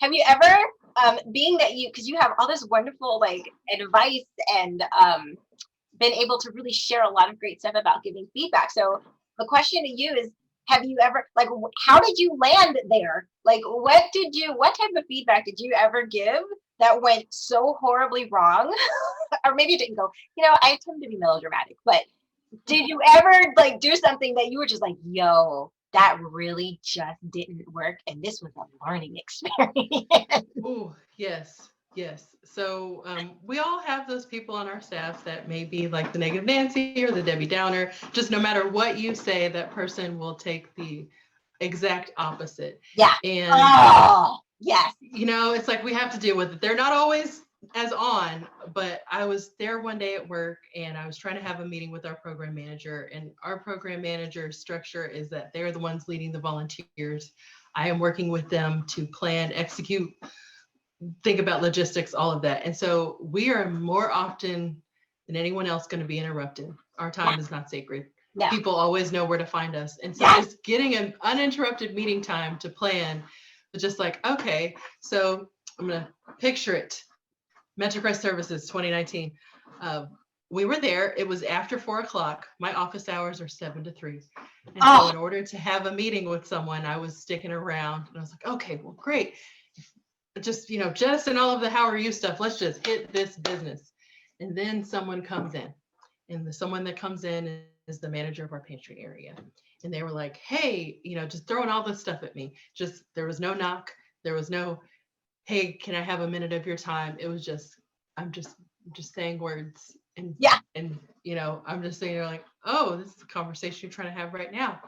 Have you ever, being that because you have all this wonderful like advice and been able to really share a lot of great stuff about giving feedback. So the question to you is, have you ever, like, how did you land there? Like, what type of feedback did you ever give that went so horribly wrong? Or maybe it didn't go, I tend to be melodramatic, but did you ever like do something that you were just like, yo, that really just didn't work, and this was a learning experience? Oh, yes. So we all have those people on our staff that may be like the negative Nancy or the Debbie Downer. Just no matter what you say, that person will take the exact opposite. Yeah. And yes. It's like we have to deal with it. They're not always as on, but I was there one day at work, and I was trying to have a meeting with our program manager, and our program manager structure is that they're the ones leading the volunteers. I am working with them to plan, execute, think about logistics, all of that. And so we are more often than anyone else going to be interrupted. Our time is not sacred. Yeah. People always know where to find us. And so just getting an uninterrupted meeting time to plan was just like, okay, so I'm going to picture it. Metrocrest Services 2019. We were there. It was after 4:00. My office hours are 7 to 3. And so in order to have a meeting with someone, I was sticking around, and I was like, okay, well, great. Just, jettison all of the how are you stuff. Let's just hit this business. And then someone comes in, and the someone that comes in is the manager of our pantry area. And they were like, hey, just throwing all this stuff at me. There was no knock. There was no, hey, can I have a minute of your time? It was just, I'm just saying words. And I'm just saying, like, oh, this is a conversation you're trying to have right now.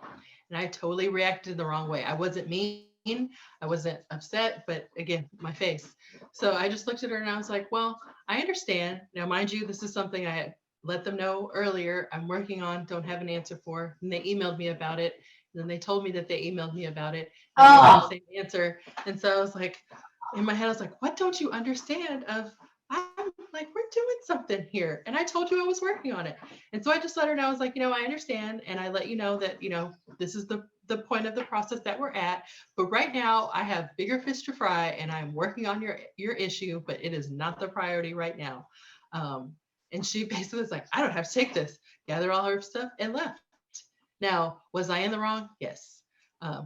And I totally reacted the wrong way. I wasn't mean. I wasn't upset, but again, my face. So I just looked at her and I was like, well, I understand. Now, mind you, this is something I had let them know earlier. I'm working on, don't have an answer for. And they emailed me about it. And then they told me that they emailed me about it. I gave them the same answer. And so I was like, in my head, I was like, what don't you understand of, I'm like, we're doing something here. And I told you I was working on it. And so I just let her know, I was like, I understand. And I let you know that, this is the point of the process that we're at. But right now I have bigger fish to fry and I'm working on your issue, but it is not the priority right now. And she basically was like, I don't have to take this, gather all her stuff and left. Now, was I in the wrong? Yes.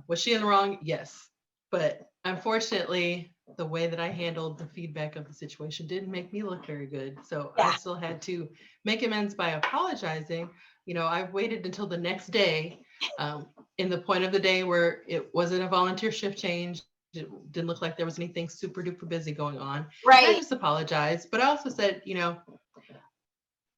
Was she in the wrong? Yes. But unfortunately, the way that I handled the feedback of the situation didn't make me look very good. So I still had to make amends by apologizing. I waited until the next day, in the point of the day where it wasn't a volunteer shift change. It didn't look like there was anything super duper busy going on. Right. And I just apologized. But I also said,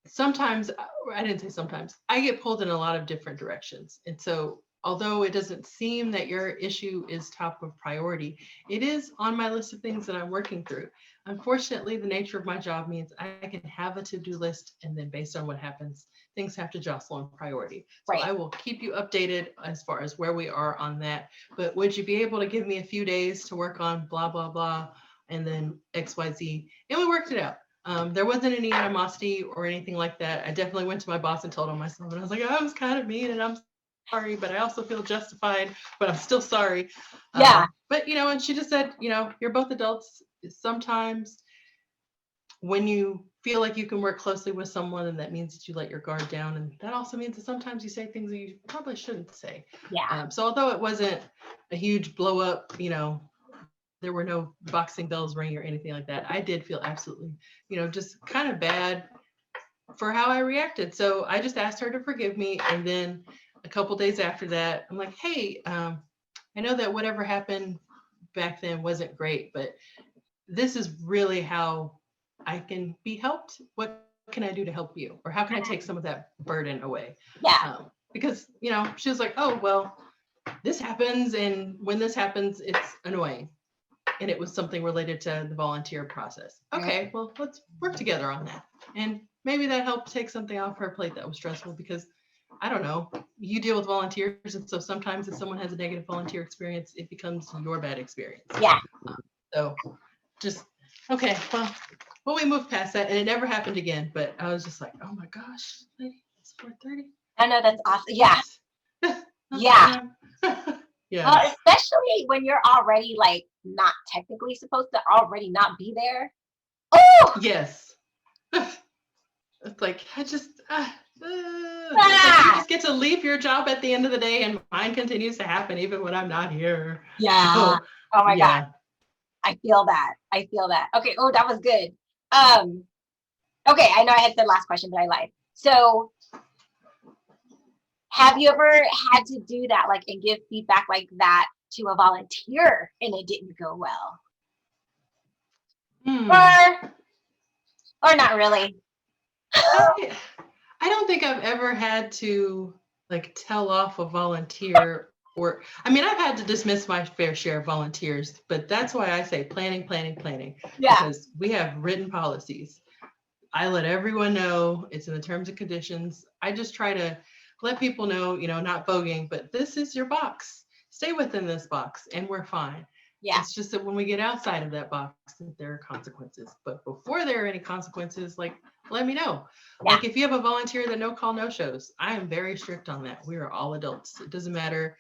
sometimes, I didn't say sometimes, I get pulled in a lot of different directions. And so although it doesn't seem that your issue is top of priority, it is on my list of things that I'm working through. Unfortunately, the nature of my job means I can have a to-do list, and then based on what happens, things have to jostle in priority. So I will keep you updated as far as where we are on that. But would you be able to give me a few days to work on blah, blah, blah, and then XYZ? And we worked it out. There wasn't any animosity or anything like that. I definitely went to my boss and told him myself, and I was like, I was kind of mean and I'm sorry, but I also feel justified, but I'm still sorry. But, and she just said, you're both adults. Sometimes when you feel like you can work closely with someone, and that means that you let your guard down. And that also means that sometimes you say things that you probably shouldn't say. So although it wasn't a huge blow up, there were no boxing bells ringing or anything like that, I did feel absolutely, just kind of bad for how I reacted. So I just asked her to forgive me. And then a couple days after that, I'm like, hey, I know that whatever happened back then wasn't great, but this is really how I can be helped. What can I do to help you? Or how can I take some of that burden away? Because, she was like, oh, well, this happens. And when this happens, it's annoying. And it was something related to the volunteer process. Okay, well, let's work together on that. And maybe that helped take something off her plate that was stressful, because I don't know, you deal with volunteers. And so sometimes if someone has a negative volunteer experience, it becomes your bad experience. So just, okay, well, we moved past that and it never happened again. But I was just like, oh my gosh, it's 4:30. I know, that's awesome. Well, especially when you're already like not technically supposed to already not be there. Oh yes. It's like I just you just get to leave your job at the end of the day, and mine continues to happen even when I'm not here. Oh my God, I feel that. Okay. Oh, that was good. Okay, I know I had the last question, but I lied. So have you ever had to do that, like, and give feedback like that to a volunteer and it didn't go well? Or not really? I don't think I've ever had to like tell off a volunteer, or I've had to dismiss my fair share of volunteers, but that's why I say planning. Because we have written policies. I let everyone know, it's in the terms and conditions. I just try to let people know, not voguing, but this is your box. Stay within this box and we're fine. It's just that when we get outside of that box, there are consequences. But before there are any consequences, like, let me know. Like if you have a volunteer that no call, no shows, I am very strict on that. We are all adults. It doesn't matter.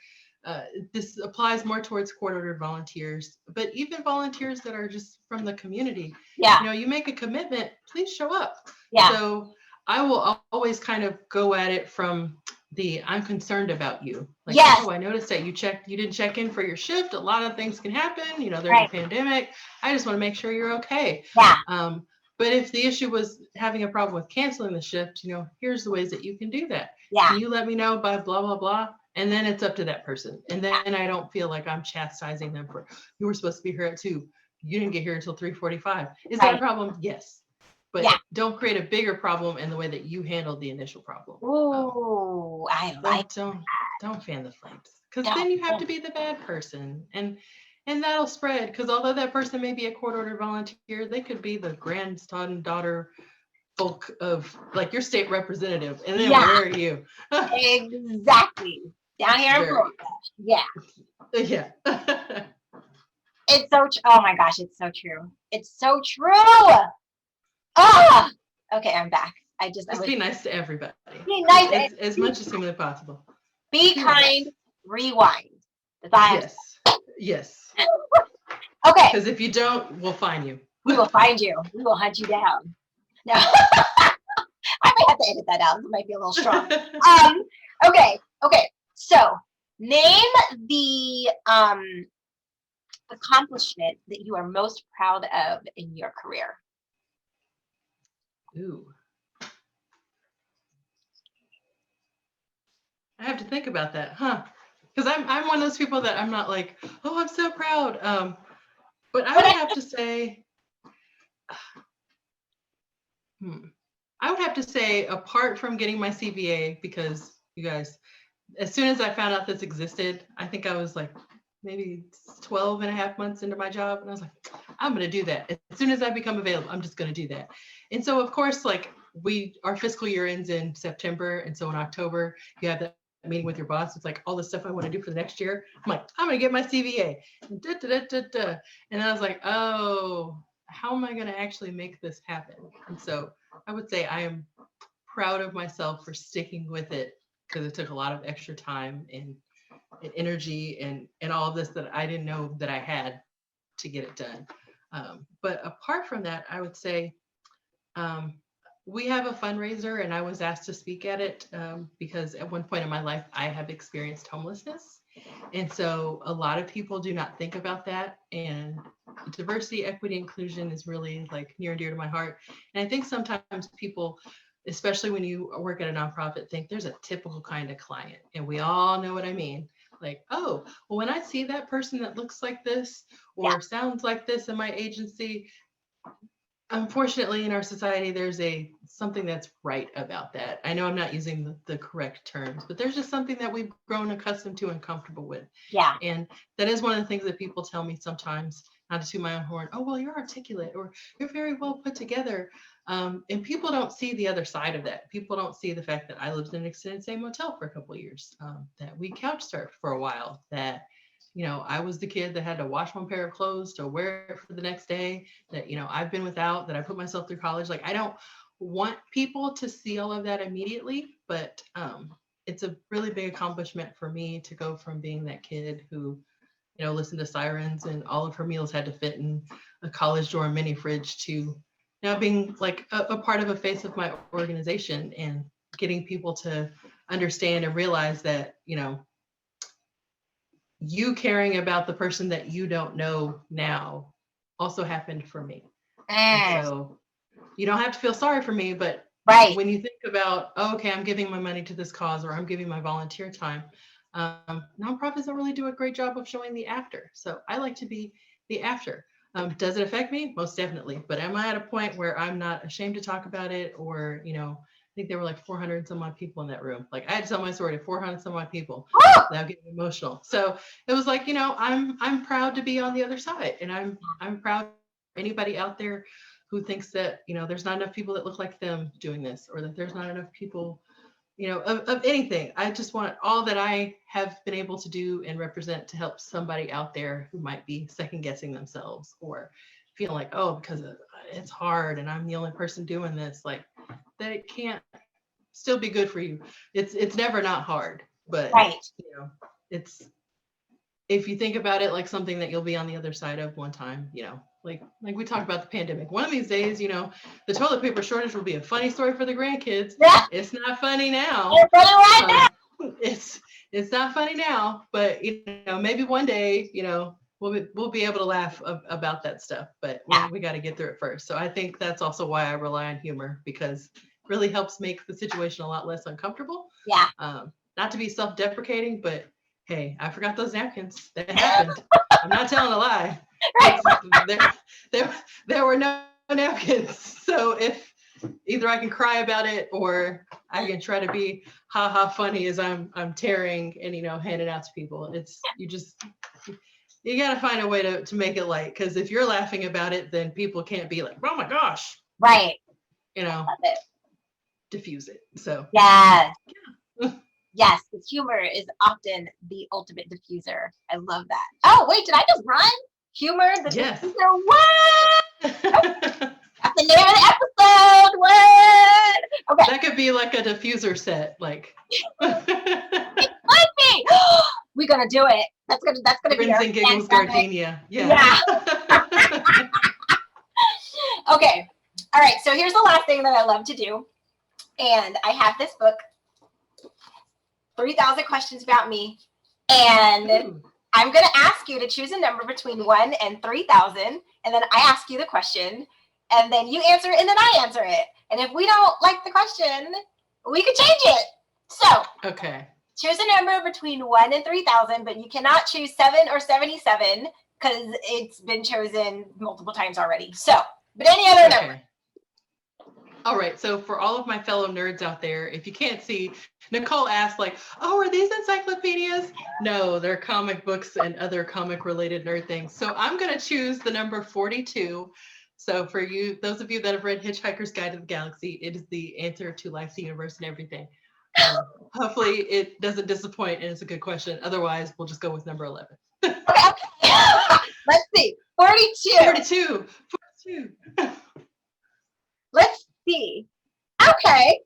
This applies more towards court-ordered volunteers, but even volunteers that are just from the community, you make a commitment, please show up. So I will always kind of go at it from the I'm concerned about you. Like, oh, I noticed that you didn't check in for your shift. A lot of things can happen. There's a pandemic. I just want to make sure you're okay. But if the issue was having a problem with canceling the shift, here's the ways that you can do that. Can you let me know by blah, blah, blah? And then it's up to that person. And then I don't feel like I'm chastising them for, you were supposed to be here at 2. You didn't get here until 3:45. Is that a problem? Yes. but Yeah. don't create a bigger problem in the way that you handled the initial problem. Ooh, I like Don't fan the flames, because that. then you have to be the bad person, and that'll spread. Because although that person may be a court-ordered volunteer, they could be the grandson, daughter, folk of like your state representative, and then Yeah. where are you? Exactly. Down here in Florida. Yeah. Yeah. It's so oh my gosh, it's so true. It's so true. Ah. Okay, I'm back. Just be nice to everybody. Be nice as much as humanly possible. Be kind. Rewind. Yes. Okay. Because if you don't, we'll find you. We will find you. We will hunt you down. No. I might have to edit that out. It might be a little strong. Okay. So name the accomplishment that you are most proud of in your career. Ooh. I have to think about that, huh? Because I'm one of those people that I'm not like, oh, I'm so proud. But I would have to say, I would have to say, apart from getting my CVA, because you guys, as soon as I found out this existed, I think I was like maybe 12 and a half months into my job. And I was like, I'm going to do that. As soon as I become available, I'm just going to do that. And so, of course, like our fiscal year ends in September. And so in October, you have that meeting with your boss. It's like all the stuff I want to do for the next year. I'm like, I'm going to get my CVA. And I was like, oh, how am I going to actually make this happen? And so I would say I am proud of myself for sticking with it, because it took a lot of extra time and energy and all of this that I didn't know that I had to get it done. But apart from that, I would say we have a fundraiser, and I was asked to speak at it because at one point in my life, I have experienced homelessness. And so a lot of people do not think about that. And diversity, equity, inclusion is really like near and dear to my heart. And I think sometimes people, especially when you work at a nonprofit, think there's a typical kind of client. And we all know what I mean. Like, oh, well, when I see that person that looks like this or sounds like this in my agency, unfortunately, in our society, there's something that's right about that. I know I'm not using the correct terms, but there's just something that we've grown accustomed to and comfortable with. Yeah. And that is one of the things that people tell me sometimes, not to toot my own horn. Oh, well, you're articulate, or you're very well put together. And people don't see the other side of that. People don't see the fact that I lived in an extended stay motel for a couple of years, that we couch surfed for a while, that I was the kid that had to wash one pair of clothes to wear it for the next day, that, I've been without, that I put myself through college. Like, I don't want people to see all of that immediately, but it's a really big accomplishment for me to go from being that kid who, listened to sirens and all of her meals had to fit in a college dorm mini fridge, to now being like a part of a face of my organization and getting people to understand and realize that, you caring about the person that you don't know now also happened for me. And so you don't have to feel sorry for me, but when you think about, okay, I'm giving my money to this cause, or I'm giving my volunteer time, nonprofits don't really do a great job of showing the after. So I like to be the after. Does it affect me? Most definitely. But am I at a point where I'm not ashamed to talk about it? Or, I think there were like 400 and some odd people in that room. Like, I had to tell my story to 400 and some odd people. Now getting emotional. So it was like, I'm proud to be on the other side, and I'm proud of anybody out there who thinks that, there's not enough people that look like them doing this, or that there's not enough people, of anything. I just want all that I have been able to do and represent to help somebody out there who might be second guessing themselves, or feeling like, oh, because it's hard and I'm the only person doing this, like, that it can't still be good for you. It's never not hard, but it's, if you think about it like something that you'll be on the other side of one time, like we talked about the pandemic. One of these days, the toilet paper shortage will be a funny story for the grandkids. Yeah. It's not funny now. It's funny right now. It's not funny now, but maybe one day, we'll be able to laugh about that stuff, but we got to get through it first. So I think that's also why I rely on humor, because it really helps make the situation a lot less uncomfortable. Yeah. Not to be self-deprecating, but hey, I forgot those napkins. That happened. I'm not telling a lie. There were no napkins. So if either I can cry about it or I can try to be funny as I'm tearing and handing out to people. It's you gotta find a way to make it light, because if you're laughing about it, then people can't be like, oh my gosh. Right. Love it. Diffuse it. So yes. Yes, because humor is often the ultimate diffuser. I love that. Oh, wait, did I just run? Humor, the diffuser, what? That's the name of the episode, what? Okay. That could be like a diffuser set, like. It could be. We're gonna do it. That's gonna be our and Giggles Gardenia. Yeah. Okay. All right. So here's the last thing that I love to do. And I have this book, 3,000 Questions About Me. And I'm going to ask you to choose a number between 1 and 3,000. And then I ask you the question. And then you answer it, and then I answer it. And if we don't like the question, we could change it. So, okay. Choose a number between 1 and 3,000, but you cannot choose 7 or 77 because it's been chosen multiple times already. So, but any other number. All right. So for all of my fellow nerds out there, if you can't see, Nicole asked like, oh, are these encyclopedias? No, they're comic books and other comic related nerd things. So I'm going to choose the number 42. So for you, those of you that have read Hitchhiker's Guide to the Galaxy, it is the answer to life, the universe, and everything. Hopefully it doesn't disappoint and it's a good question. Otherwise, we'll just go with number 11. Okay. Let's see. 42. 42. Let's see. Okay.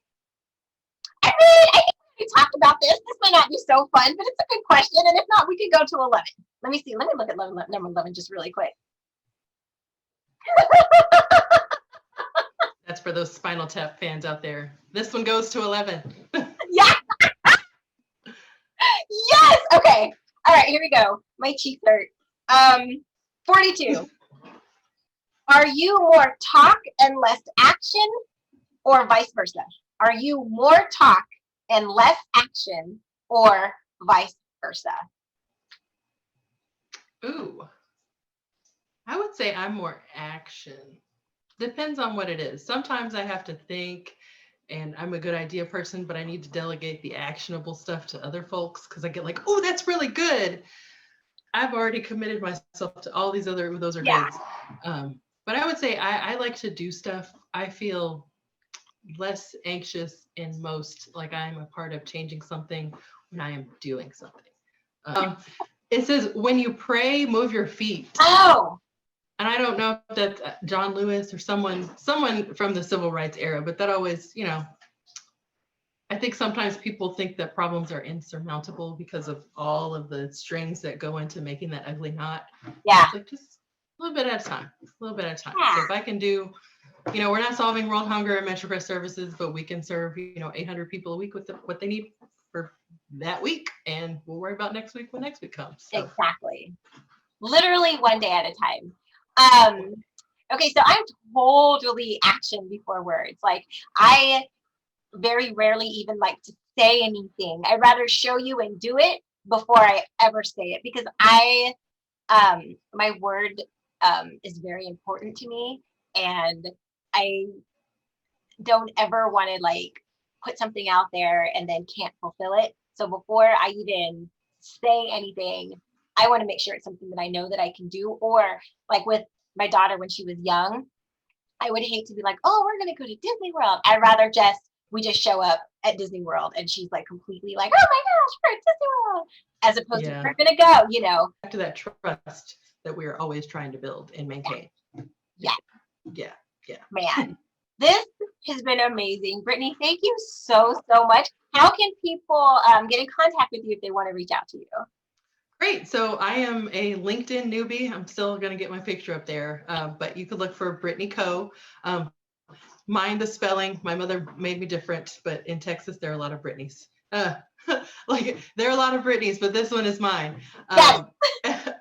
I think we talked about this. This may not be so fun, but it's a good question. And if not, we can go to 11. Let me see. Let me look at number 11 just really quick. That's for those Spinal Tap fans out there. This one goes to 11. Yeah. Yes. Okay. All right. Here we go. My cheeks hurt. 42. Are you more talk and less action, or vice versa? Are you more talk and less action, or vice versa? Ooh. I would say I'm more action. Depends on what it is. Sometimes I have to think, and I'm a good idea person, but I need to delegate the actionable stuff to other folks because I get like, oh, that's really good. I've already committed myself to all these other, those are goods. But I would say I like to do stuff. I feel less anxious and most like I'm a part of changing something when I am doing something. It says, when you pray, move your feet. Oh. And I don't know if that's John Lewis or someone from the civil rights era, but that always, I think sometimes people think that problems are insurmountable because of all of the strings that go into making that ugly knot. Yeah. It's like just a little bit at a time, Yeah. So if I can do, we're not solving world hunger at Metrocrest Services, but we can serve, 800 people a week with what they need for that week. And we'll worry about next week when next week comes. So. Exactly. Literally one day at a time. Okay, so I'm totally action before words. Like I very rarely even like to say anything. I'd rather show you and do it before I ever say it, because my word is very important to me, and I don't ever want to like put something out there and then can't fulfill it. So before I even say anything, I want to make sure it's something that I know that I can do. Or like with my daughter when she was young, I would hate to be like, oh, we're going to go to Disney World. I'd rather we just show up at Disney World and she's like completely like, oh my gosh, we're at Disney World, as opposed to we're going to go, Back to that trust that we're always trying to build and maintain. Yeah. Man, this has been amazing. Brittni, thank you so much. How can people get in contact with you if they want to reach out to you? Great. So I am a LinkedIn newbie. I'm still going to get my picture up there, but you could look for Brittni Coe. Mind the spelling. My mother made me different, but in Texas, there are a lot of Brittnys. Like there are a lot of Brittnys, but this one is mine.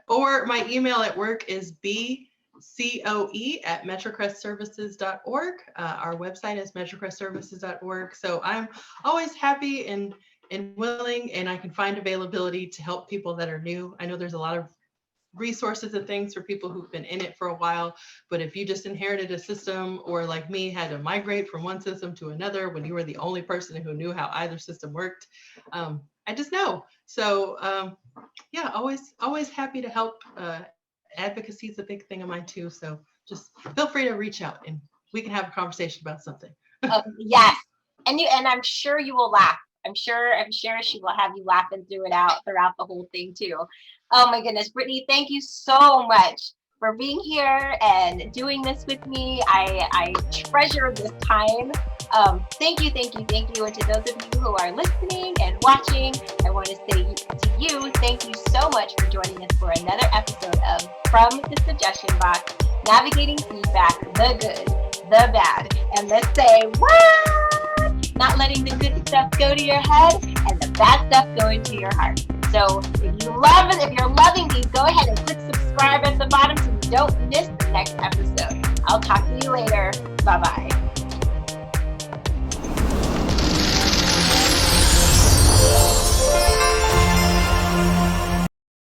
Or my email at work is bcoe@metrocrestservices.org. Our website is metrocrestservices.org. So I'm always happy and willing, and I can find availability to help people that are new. I know there's a lot of resources and things for people who've been in it for a while. But if you just inherited a system, or like me, had to migrate from one system to another when you were the only person who knew how either system worked, I just know. So yeah, always happy to help. Advocacy is a big thing of mine too. So just feel free to reach out and we can have a conversation about something. Yes. And I'm sure you will laugh. I'm sure she will have you laughing throughout the whole thing too. Oh my goodness, Brittni, thank you so much for being here and doing this with me. I treasure this time. Thank you. And to those of you who are listening and watching, I want to say to you, thank you so much for joining us for another episode of From the Suggestion Box, navigating feedback, the good, the bad, and the say what? Not letting the good stuff go to your head and the bad stuff go into your heart. So if you're loving these, go ahead and click subscribe at the bottom so you don't miss the next episode. I'll talk to you later. Bye-bye.